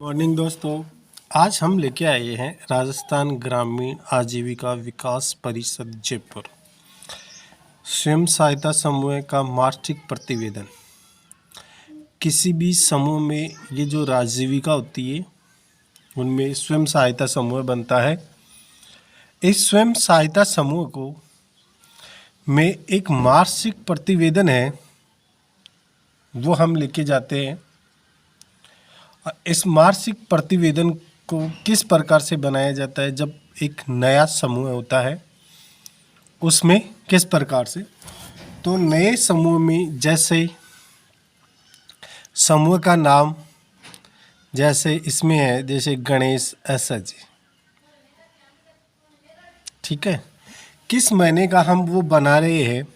Morning दोस्तों, आज हम लेके आए हैं राजस्थान ग्रामीण आजीविका विकास परिषद जयपुर स्वयं सहायता समूह का वार्षिक प्रतिवेदन। किसी भी समूह में ये जो आजीविका होती है उनमें स्वयं सहायता समूह बनता है। इस स्वयं सहायता समूह को में एक वार्षिक प्रतिवेदन है, वो हम लेके जाते हैं। इस वार्षिक प्रतिवेदन को किस प्रकार से बनाया जाता है, जब एक नया समूह होता है उसमें किस प्रकार से, तो नए समूह में जैसे समूह का नाम जैसे इसमें है, जैसे गणेश एसएच, ठीक है। किस महीने का हम वो बना रहे हैं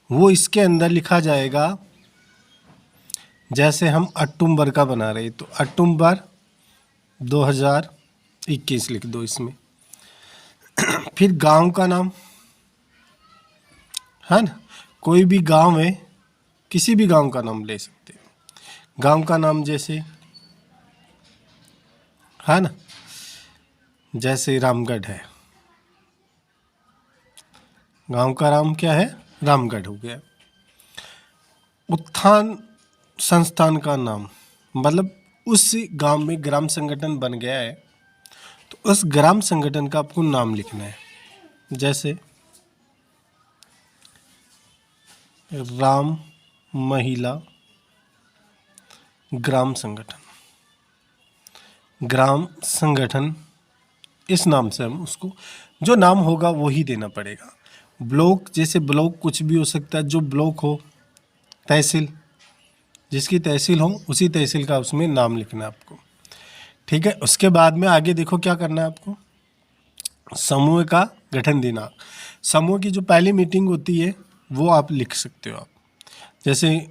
वो इसके अंदर लिखा जाएगा। जैसे हम अक्टूबर का बना रहे हैं तो अक्टूबर 2021 लिख दो इसमें। फिर गांव का नाम है ना, कोई भी गांव है, किसी भी गांव का नाम ले सकते हैं। गांव का नाम जैसे है ना, जैसे रामगढ़ है, गांव का नाम क्या है, रामगढ़ हो गया। उत्थान संस्थान का नाम, मतलब उस गांव में ग्राम संगठन बन गया है तो उस ग्राम संगठन का आपको नाम लिखना है। जैसे राम महिला ग्राम संगठन, ग्राम संगठन इस नाम से हम उसको जो नाम होगा वो ही देना पड़ेगा। ब्लॉक, जैसे ब्लॉक कुछ भी हो सकता है, जो ब्लॉक हो, तहसील, जिसकी तहसील हो उसी तहसील का उसमें नाम लिखना है आपको, ठीक है। उसके बाद में आगे देखो क्या करना है आपको, समूह का गठन दिनांक। समूह की जो पहली मीटिंग होती है वो आप लिख सकते हो आप। जैसे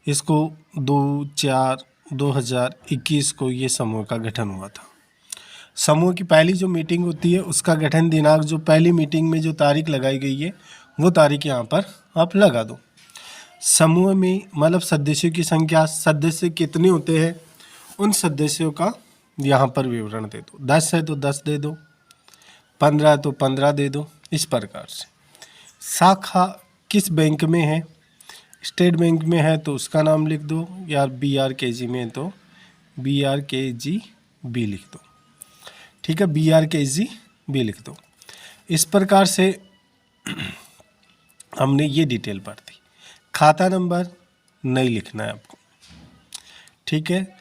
इसको 2/4/2021 को ये समूह का गठन हुआ था। समूह की पहली जो मीटिंग होती है उसका गठन दिनांक, जो पहली मीटिंग में जो तारीख लगाई गई है वो तारीख यहाँ पर आप लगा दो। समूह में मतलब सदस्यों की संख्या, सदस्य कितने होते हैं उन सदस्यों का यहाँ पर विवरण दे दो। 10 है तो 10 दे दो, 15 है तो 15 दे दो, इस प्रकार से। शाखा किस बैंक में है, स्टेट बैंक में है तो उसका नाम लिख दो, या BRKG में है तो BRKGB लिख दो, ठीक है, BRKGB लिख दो। इस प्रकार से हमने ये डिटेल पढ़ दी। खाता नंबर नहीं लिखना है आपको, ठीक है।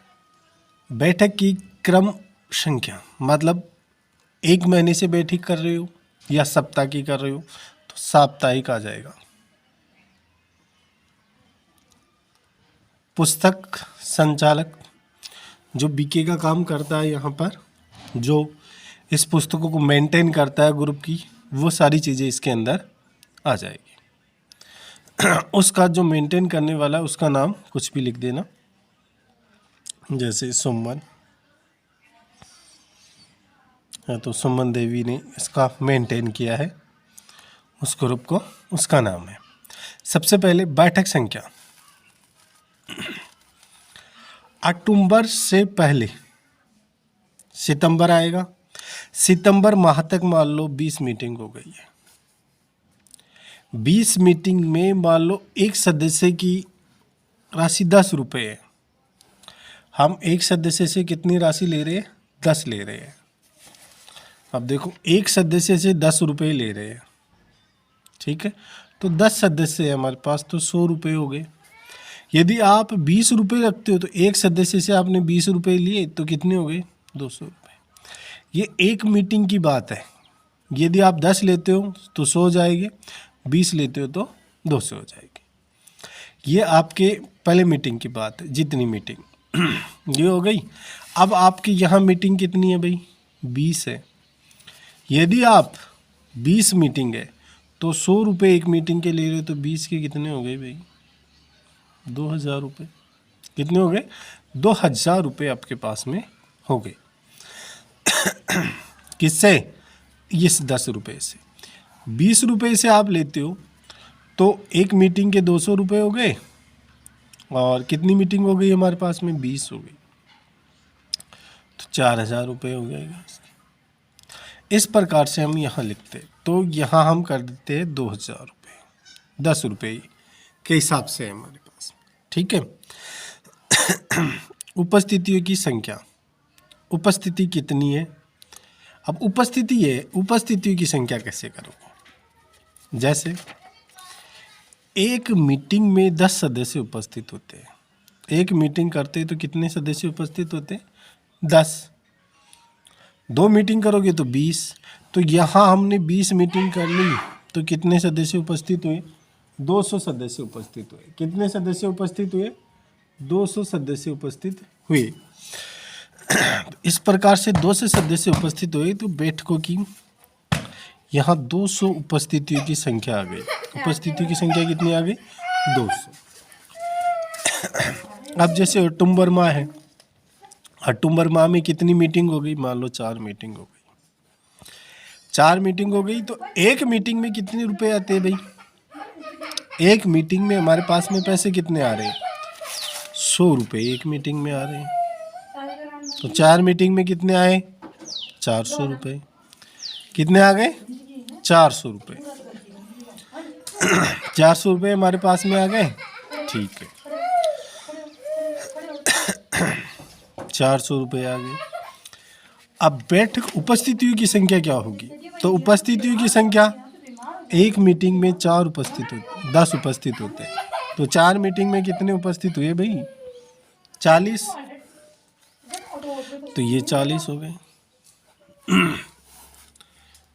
बैठक की क्रम संख्या, मतलब एक महीने से बैठक कर रहे हो या सप्ताह की कर रहे हो तो साप्ताहिक आ जाएगा। पुस्तक संचालक जो बीके का काम करता है, यहाँ पर जो इस पुस्तकों को मेंटेन करता है ग्रुप की, वो सारी चीज़ें इसके अंदर आ जाएगी। उसका जो मेंटेन करने वाला है उसका नाम कुछ भी लिख देना, जैसे सुमन है तो सुमन देवी ने इसका मेंटेन किया है उस ग्रुप को, उसका नाम है। सबसे पहले बैठक संख्या, अक्टूबर से पहले सितंबर आएगा। सितंबर माह तक मान लो 20 मीटिंग हो गई है। 20 मीटिंग में मान लो एक सदस्य की राशि 10 रुपये है। हम एक सदस्य से कितनी राशि ले रहे हैं, 10 ले रहे हैं। अब देखो एक सदस्य से 10 रुपये ले रहे हैं, ठीक है, तो 10 सदस्य है हमारे पास तो 100 रुपये हो गए। यदि आप 20 रुपये रखते हो तो एक सदस्य से आपने 20 रुपये लिए तो कितने हो गए, 200 रुपये। ये एक मीटिंग की बात है। यदि आप 10 लेते हो तो 100 हो जाएंगे, 20 लेते हो तो 200 हो जाएगी। ये आपके पहले मीटिंग की बात है, जितनी मीटिंग ये हो गई। अब आपकी यहाँ मीटिंग कितनी है भाई, 20 है। यदि आप 20 मीटिंग है तो 100 रुपये एक मीटिंग के ले रहे हो तो 20 के कितने हो गए भाई, 2000 रुपये। कितने हो गए, 2000 रुपये आपके पास में हो गए। किससे, इस 10 रुपये से। 20 रुपये से आप लेते हो तो एक मीटिंग के 200 रुपये हो गए, और कितनी मीटिंग हो गई हमारे पास में, 20 हो गई। तो 4,000 रुपये हो जाएगा। इस प्रकार से हम यहाँ लिखते, तो यहाँ हम कर देते हैं 2,000 रुपये, 10 रुपये के हिसाब से है हमारे पास। ठीक है। उपस्थितियों की संख्या, उपस्थिति कितनी है? अब उपस्थिति है, उपस्थितियों की संख्या कैसे करोगे? जैसे एक मीटिंग में 10 सदस्य उपस्थित होते हैं। एक मीटिंग करते हैं तो कितने सदस्य उपस्थित होते हैं? 10। 2 मीटिंग करोगे तो 20। तो यहाँ हमने 20 मीटिंग कर ली तो कितने सदस्य उपस्थित हुए? 200 सदस्य उपस्थित हुए। कितने सदस्य उपस्थित हुए? 200 सदस्य उपस्थित हुए। इस प्रकार से 200 सदस्य उपस्थित हुए तो बैठकों की यहाँ 200 उपस्थितियों की संख्या आ गई। उपस्थितियों की संख्या कितनी आ गई? 200। अब जैसे अक्टूबर माह है, अक्टूबर माह में कितनी मीटिंग हो गई? मान लो 4 मीटिंग हो गई। 4 मीटिंग हो गई तो एक मीटिंग में कितने रुपए आते हैं भाई? एक मीटिंग में हमारे पास में पैसे कितने आ रहे हैं? 100 रुपये एक मीटिंग में आ रहे हैं। तो 4 मीटिंग में कितने आए? 400 रुपये। कितने आ गए? 400 रुपये। 400 रुपये हमारे पास में आ गए। ठीक है, 400 रुपये आ गए। अब बैठक उपस्थितियों की संख्या क्या होगी? तो उपस्थितियों की संख्या, एक मीटिंग में 4 उपस्थित होते, 10 उपस्थित होते हैं। तो 4 मीटिंग में कितने उपस्थित हुए भाई? 40। तो ये 40 हो गए।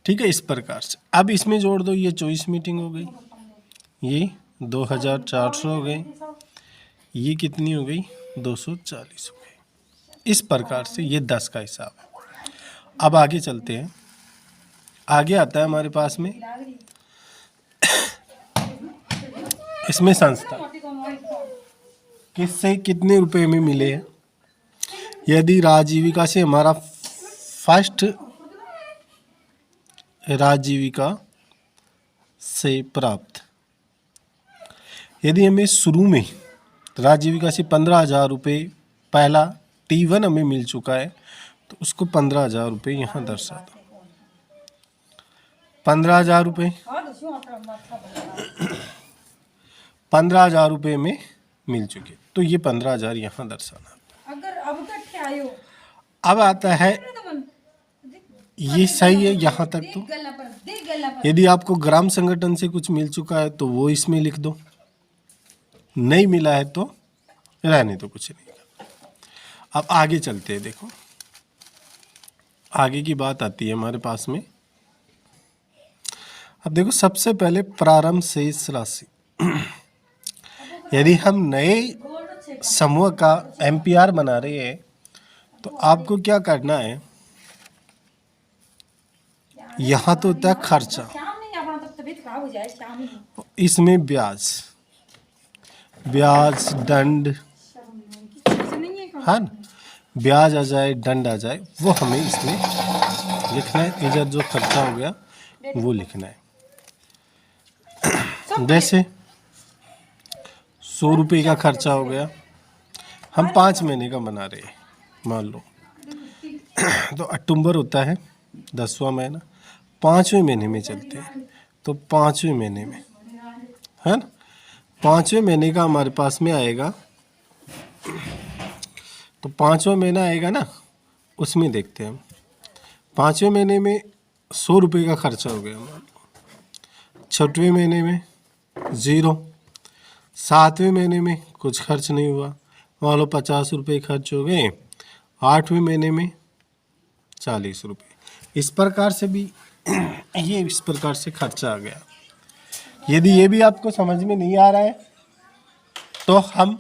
ठीक है, इस प्रकार से। अब इसमें जोड़ दो, ये 24 मीटिंग हो गई, ये 2400 हो गए, ये कितनी हो गई? 240 हो गई। इस प्रकार से ये 10 का हिसाब है। अब आगे चलते हैं। आगे आता है हमारे पास में इसमें संस्था, किससे कितने रुपए में मिले हैं? यदि राजीविका से हमारा फर्स्ट, राजीविका से प्राप्त, यदि हमें शुरू में राजीविका से 15,000 रुपये पहला T1 हमें मिल चुका है तो उसको 15,000 रुपये यहाँ दर्शा दो। 15,000 रुपये 15,000 रुपये में मिल चुके, तो ये 15,000 यहाँ दर्शाना। अब आता है, ये सही है यहाँ तक। तो यदि आपको ग्राम संगठन से कुछ मिल चुका है तो वो इसमें लिख दो, नहीं मिला है तो रहने दो, कुछ नहीं। अब आगे चलते हैं। देखो आगे की बात आती है हमारे पास में। अब देखो सबसे पहले प्रारंभ शेष राशि। यदि हम नए समूह का MPR बना रहे हैं तो आपको क्या करना है? यहाँ तो होता है खर्चा, इसमें ब्याज, ब्याज दंड, हाँ, ब्याज आ जाए, दंड आ जाए, वो हमें इसमें लिखना है। इधर जो खर्चा हो गया वो लिखना है। जैसे 100 रुपये का खर्चा हो गया, हम 5 महीने का बना रहे हैं मान लो। तो अक्टूबर होता है 10वां महीना, 5वें महीने में चलते हैं। तो 5वें महीने में, है ना, 5वें महीने का हमारे पास में आएगा। तो 5वां महीना आएगा ना, उसमें देखते हैं हम। 5वें महीने में 100 रुपये का खर्चा हो गया हमारा। 6वें महीने में 0। 7वें महीने में कुछ खर्च नहीं हुआ, मान लो 50 रुपये खर्च हो गए। 8वें महीने में 40 रुपये। इस प्रकार से भी ये इस प्रकार से खर्चा आ गया। यदि ये भी आपको समझ में नहीं आ रहा है तो हम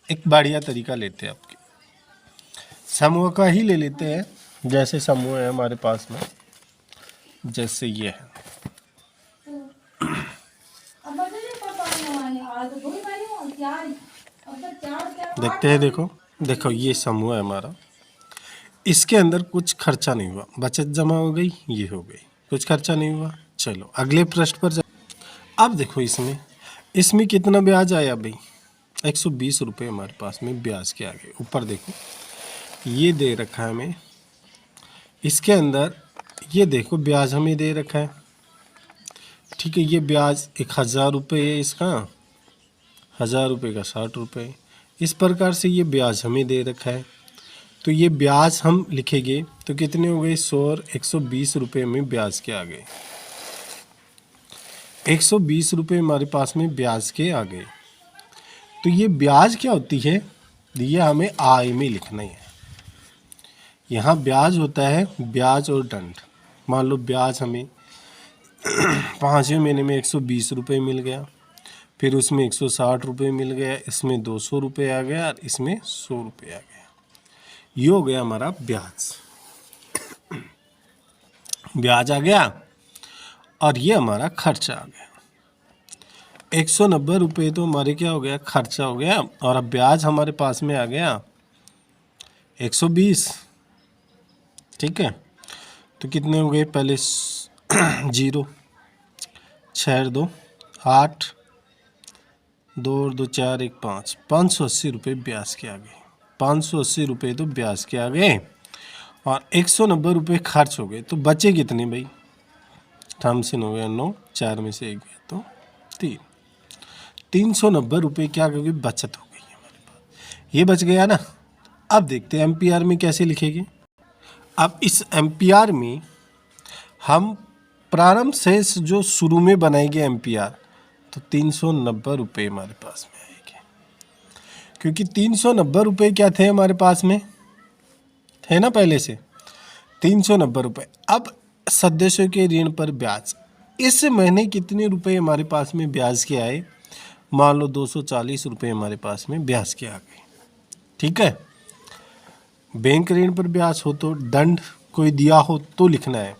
एक बढ़िया तरीका लेते हैं, आपके समूह का ही ले लेते हैं। जैसे समूह है हमारे पास में, जैसे ये है, देखते हैं। देखो देखो ये समूह है हमारा, इसके अंदर कुछ खर्चा नहीं हुआ, बचत जमा हो गई, ये हो गई, कुछ खर्चा नहीं हुआ। चलो अगले पृष्ठ पर अब देखो इसमें कितना ब्याज आया भाई? 120 रुपये हमारे पास में ब्याज के आगे। ऊपर देखो ये दे रखा है हमें, इसके अंदर ये देखो ब्याज हमें दे रखा है, ठीक है। ये ब्याज 1000 रुपये है, इसका 1000 रुपये का 60 रुपये, इस प्रकार से ये ब्याज हमें दे रखा है। तो ये ब्याज हम लिखेंगे तो कितने हो गए, 100 और 120 रुपये में ब्याज के आ गए, 120 रुपये हमारे पास में ब्याज के आ गए। तो ये ब्याज क्या होती है, ये हमें आय में लिखना है। यहाँ ब्याज होता है ब्याज और दंड। मान लो ब्याज हमें 5वें महीने में 120 रुपये मिल गया, फिर उसमें 160 रुपये मिल गया, इसमें 200 रुपये आ गया और इसमें 100 रुपये आ गया। ये हो गया हमारा ब्याज, ब्याज आ गया। और ये हमारा खर्चा आ गया, 190 रुपये तो हमारे क्या हो गया, खर्चा हो गया। और अब ब्याज हमारे पास में आ गया 120, ठीक है। तो कितने हो गए, पहले 0, 6 2 8, 2 और 2 4 1 5, 580 रुपये ब्याज के आ गए, 580 रुपये तो ब्याज के आ गए और 190 रुपये खर्च हो गए। तो बचे कितने भाई, थॉमसन हो गया 9, 4 में से 1 गया तो 3, 390 रुपये क्या क्योंकि बचत हो गई हमारे पास, ये बच गया ना। अब देखते हैं एम्पियर में कैसे लिखेंगे। अब इस एम्पियर में हम प्रारंभ शेष जो शुरू में बनाएंगे एम्पियर, तो 390 रुपये हमारे पास में आएंगे, क्योंकि 390 रुपये क्या थे हमारे पास में, थे ना पहले से 390 रुपये। अब सदस्यों के ऋण पर ब्याज, इस महीने कितने रुपए हमारे पास में ब्याज के आए, मान लो 240 रुपये हमारे पास में ब्याज के आ गए, ठीक है। बैंक ऋण पर ब्याज हो तो दंड कोई दिया हो तो लिखना है।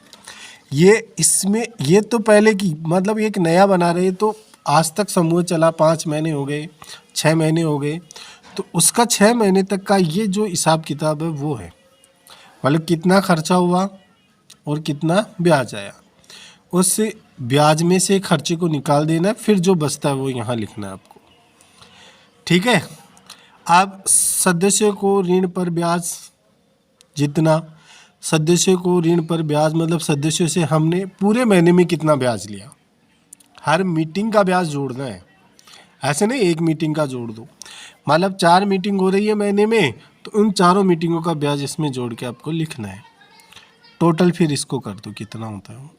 ये इसमें ये तो पहले की मतलब एक नया बना रहे, तो आज तक समूह चला 5 महीने हो गए, 6 महीने हो गए, तो उसका 6 महीने तक का ये जो हिसाब किताब है वो है, मतलब कितना खर्चा हुआ और कितना ब्याज आया, उससे ब्याज में से खर्चे को निकाल देना, फिर जो बचता है वो यहाँ लिखना है आपको, ठीक है। अब सदस्यों को ऋण पर ब्याज, जितना सदस्यों को ऋण पर ब्याज मतलब सदस्यों से हमने पूरे महीने में कितना ब्याज लिया, हर मीटिंग का ब्याज जोड़ना है, ऐसे नहीं एक मीटिंग का जोड़ दो। मतलब 4 मीटिंग हो रही है महीने में, तो उन चारों मीटिंगों का ब्याज इसमें जोड़ के आपको लिखना है टोटल। फिर इसको कर दो कितना होता है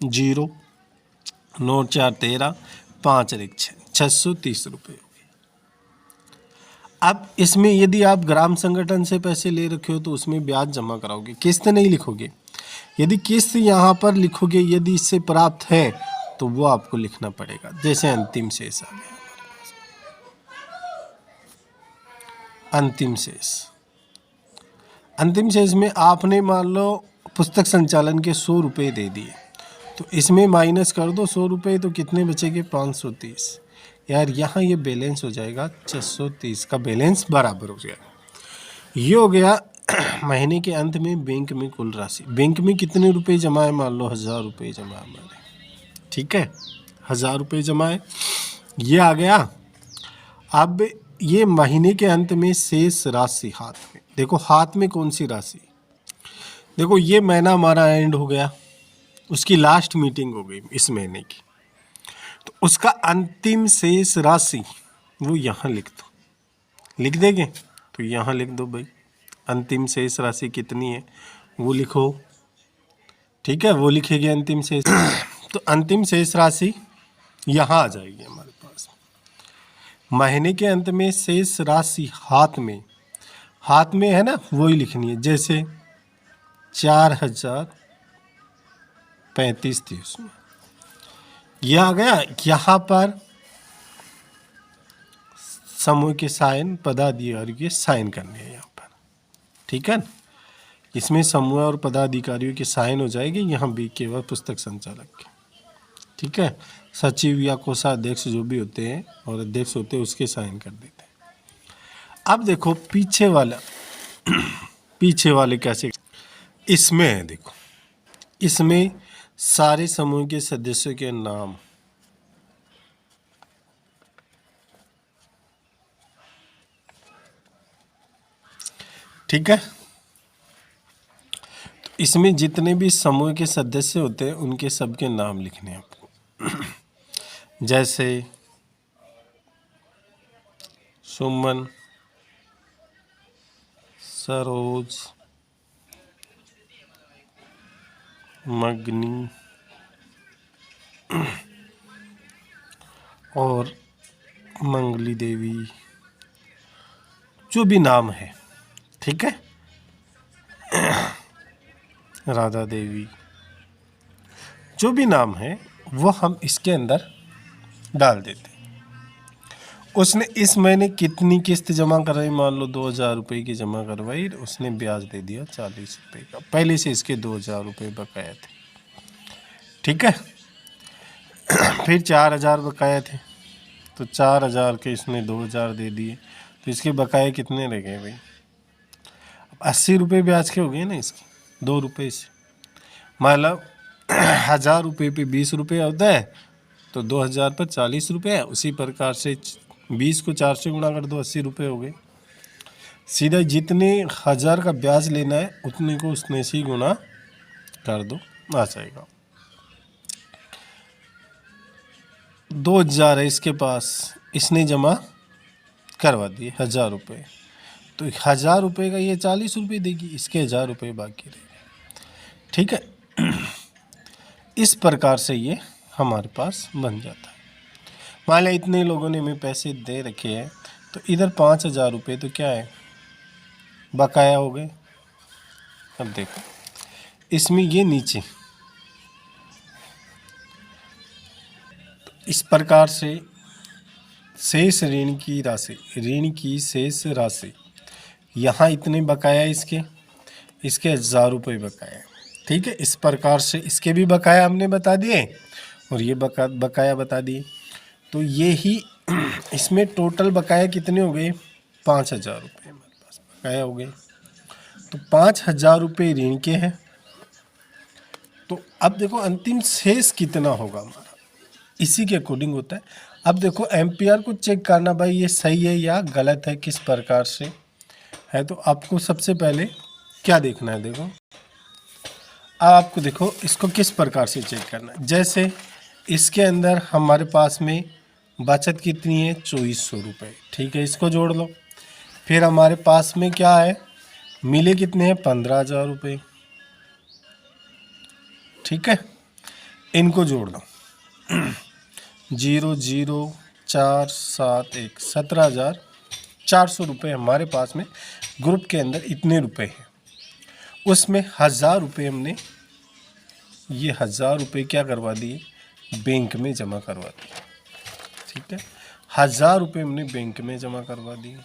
0, 9 4 13, 5 1 6, 630 रुपये। अब इसमें यदि आप ग्राम संगठन से पैसे ले रखे हो तो उसमें ब्याज जमा कराओगे, किस्त नहीं लिखोगे। यदि किस्त यहाँ पर लिखोगे, यदि इससे प्राप्त है तो वो आपको लिखना पड़ेगा। जैसे अंतिम शेष आ गया, अंतिम शेष, अंतिम शेष में आपने मान लो पुस्तक संचालन के 100 रुपये दे दिए, तो इसमें माइनस कर दो 100 रुपये, तो कितने बचेंगे 530। यार यहाँ ये बैलेंस हो जाएगा 630 का बैलेंस बराबर हो जाएगा। ये हो गया महीने के अंत में बैंक में कुल राशि। बैंक में कितने रुपए जमा है, मान लो 1000 रुपये जमा है हमारे, ठीक है, 1000 रुपये जमा है, ये आ गया। अब ये महीने के अंत में शेष राशि हाथ में, देखो हाथ में कौन सी राशि, देखो ये महीना हमारा एंड हो गया, उसकी लास्ट मीटिंग हो गई इस महीने की, तो उसका अंतिम शेष राशि वो यहाँ लिख दो, लिख देंगे तो यहाँ लिख दो भाई, अंतिम शेष राशि कितनी है वो लिखो, ठीक है, वो लिखेंगे अंतिम शेष तो अंतिम शेष राशि यहाँ आ जाएगी हमारे पास। महीने के अंत में शेष राशि हाथ में, हाथ में है ना, वही लिखनी है। जैसे 4035 थी उसमें, यह आ गया। यहाँ पर समूह के साइन पदाधिकारियों के साइन करने हैं यहाँ पर, ठीक है। इसमें समूह और पदाधिकारियों के साइन हो जाएंगे, यहाँ भी केवल पुस्तक संचालक के, ठीक है। सचिव या कोषाध्यक्ष जो भी होते हैं और अध्यक्ष होते हैं उसके साइन कर देते हैं। अब देखो पीछे वाला पीछे वाले कैसे, इसमें है देखो, इसमें सारे समूह के सदस्यों के नाम, ठीक है। तो इसमें जितने भी समूह के सदस्य होते हैं उनके सबके नाम लिखने हैं आपको। जैसे सुमन, सरोज, मगनी और मंगली देवी, जो भी नाम है, ठीक है, राधा देवी, जो भी नाम है वो हम इसके अंदर डाल देते हैं। उसने इस महीने कितनी किस्त जमा कराई, मान लो 2,000 रुपये की जमा करवाई, उसने ब्याज दे दिया 40 रुपये का, पहले से इसके 2,000 रुपये बकाया थे, ठीक है। फिर 4,000 बकाया थे, तो 4,000 के इसने 2,000 दे दिए, तो इसके बकाये कितने रह गए भाई? 80 रुपये ब्याज के हो गए ना इसके, 2 रुपये से, मतलब 1,000 रुपये पे 20 रुपये होता है, तो 2,000 पर 40 रुपये है। उसी प्रकार से 20 को 4 से गुणा कर दो, 80 रुपये हो गए। सीधा जितने 1,000 का ब्याज लेना है उतने को उसने से ही गुणा कर दो, आ जाएगा। 2,000 है इसके पास, इसने जमा करवा दिए 1,000 रुपये, तो 1,000 रुपये का ये 40 रुपये देगी, इसके 1,000 रुपये बाकी रहेंगे, ठीक है। इस प्रकार से ये हमारे पास बन जाता है। मान लिया इतने लोगों ने हमें पैसे दे रखे हैं, तो इधर 5,000 रुपये तो क्या है, बकाया हो गए। अब देखो इसमें ये नीचे, तो इस प्रकार से शेष ऋण की राशि, ऋण की शेष राशि, यहाँ इतने बकाया इसके 1,000 रुपये बकाया, ठीक है। इस प्रकार से इसके भी बकाया हमने बता दिए और ये बकाया बता दिए। तो ये ही इसमें टोटल बकाया कितने हो गए, 5,000 रुपये हमारे पास बकाया हो गए। तो 5,000 रुपये ऋण के हैं। तो अब देखो अंतिम शेष कितना होगा हमारा, इसी के अकॉर्डिंग होता है। अब देखो एम्पियर को चेक करना भाई ये सही है या गलत है, किस प्रकार से है। तो आपको सबसे पहले क्या देखना है, देखो आपको देखो इसको किस प्रकार से चेक करना है। जैसे इसके अंदर हमारे पास में बचत कितनी है, 2,400 रुपये, ठीक है, इसको जोड़ लो। फिर हमारे पास में क्या है, मिले कितने हैं, 15,000 रुपये, ठीक है, इनको जोड़ लो। 0,0,4,7,1 17,400 रुपये हमारे पास में ग्रुप के अंदर इतने रुपए हैं। उसमें 1,000 रुपये हमने, ये 1,000 रुपये क्या करवा दिए, बैंक में जमा करवा दिए, ठीक है। 1,000 रुपये हमने बैंक में जमा करवा दिए।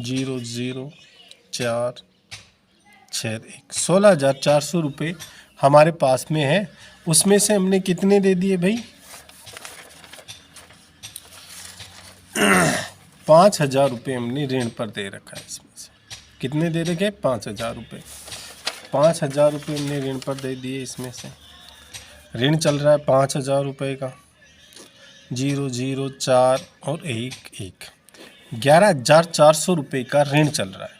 0,0,4,6,1 16,400 रुपये हमारे पास में है। उसमें से हमने कितने दे दिए भाई, 5,000 रुपये हमने ऋण पर दे रखा है। इसमें से कितने दे रखे, 5,000 रुपये। 5,000 रुपये हमने ऋण पर दे दिए। इसमें से ऋण चल रहा है 5,000 रुपये का। 0,0,4 और 1,1 11,400 रुपये का ऋण चल रहा है।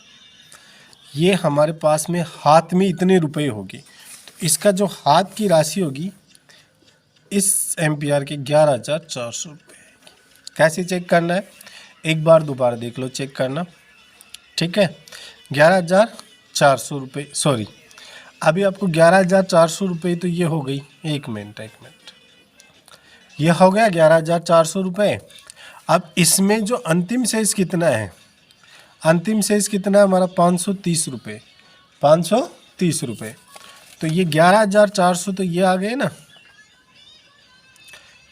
ये हमारे पास में हाथ में इतने रुपए होगी, तो इसका जो हाथ की राशि होगी इस एम्पियर के 11,400 रुपये। कैसे चेक करना है, एक बार दोबारा देख लो, चेक करना, ठीक है। 11,400 रुपये, सॉरी अभी आपको 11,400 रुपये, तो ये हो गई, एक मिनट ये हो गया 11,400 रुपये। अब इसमें जो अंतिम शेष कितना है, अंतिम शेष कितना है हमारा, 530 रुपये, 530 रुपये। तो ये 11,400 तो ये आ गए ना,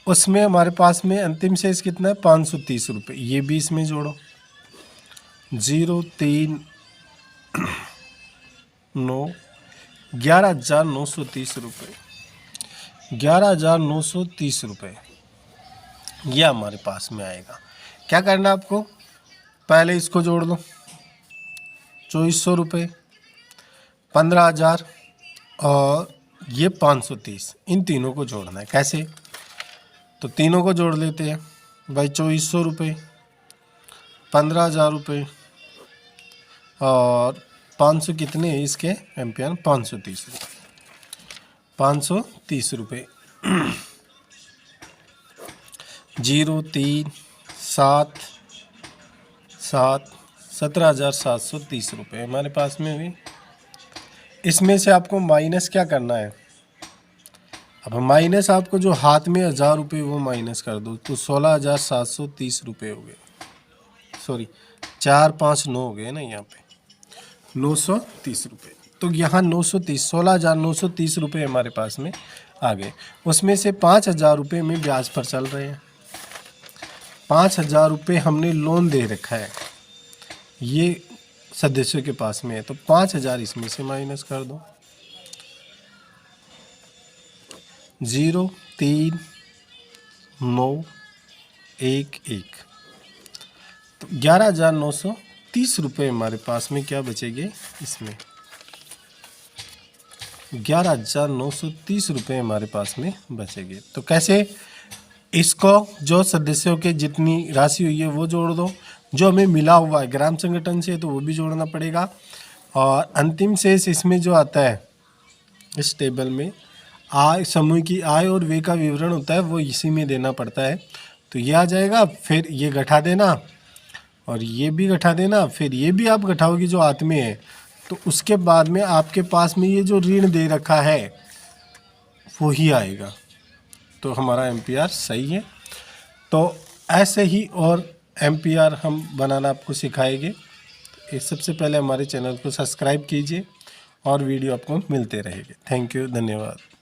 उसमें हमारे पास में अंतिम शेष कितना है, 530 रुपये। ये भी इसमें जोड़ो, 0,3,9 11,930 रुपये, 11,930 रुपये ये हमारे पास में आएगा। क्या करना है आपको, पहले इसको जोड़ लो, 2,400 रुपये, 15,000 और ये 530, इन तीनों को जोड़ना है। कैसे, तो तीनों को जोड़ लेते हैं भाई। 2,400 रुपये, 15,000 रुपये और 500 कितने हैं इसके एम्पियर? 530 रुपये, 530 रुपये। 0 3 7 7 17,730 रुपये हमारे पास में हुई। इसमें से आपको माइनस क्या करना है? अब माइनस आपको जो हाथ में 1000 रुपये वो माइनस कर दो तो 16,730 रुपये हो गए। सॉरी 4 5 9 हो गए ना, यहाँ पे 930 रुपये। तो यहाँ 930 16,930 रुपये हमारे पास में आ गए। उसमें से 5,000 रुपये में ब्याज पर चल रहे हैं। 5,000 रुपये हमने लोन दे रखा है, ये सदस्यों के पास में है, तो 5,000 इसमें से माइनस कर दो। 0 3 9 1 1 तो 11,930 रुपये हमारे पास में क्या बचेंगे? इसमें 11,930 रुपये हमारे पास में बचेंगे। तो कैसे? इसको जो सदस्यों के जितनी राशि हुई है वो जोड़ दो, जो हमें मिला हुआ है ग्राम संगठन से तो वो भी जोड़ना पड़ेगा, और अंतिम शेष इसमें जो आता है इस टेबल में आय, समूह की आय और व्यय का विवरण होता है, वो इसी में देना पड़ता है। तो ये आ जाएगा, फिर ये घटा देना और ये भी घटा देना, फिर ये भी आप घटाओगे जो हाथ में है, तो उसके बाद में आपके पास में ये जो ऋण दे रखा है वो ही आएगा। तो हमारा एम्पियर सही है। तो ऐसे ही और एम्पियर हम बनाना आपको सिखाएंगे। सबसे पहले हमारे चैनल को सब्सक्राइब कीजिए और वीडियो आपको मिलते रहेंगे। थैंक यू, धन्यवाद।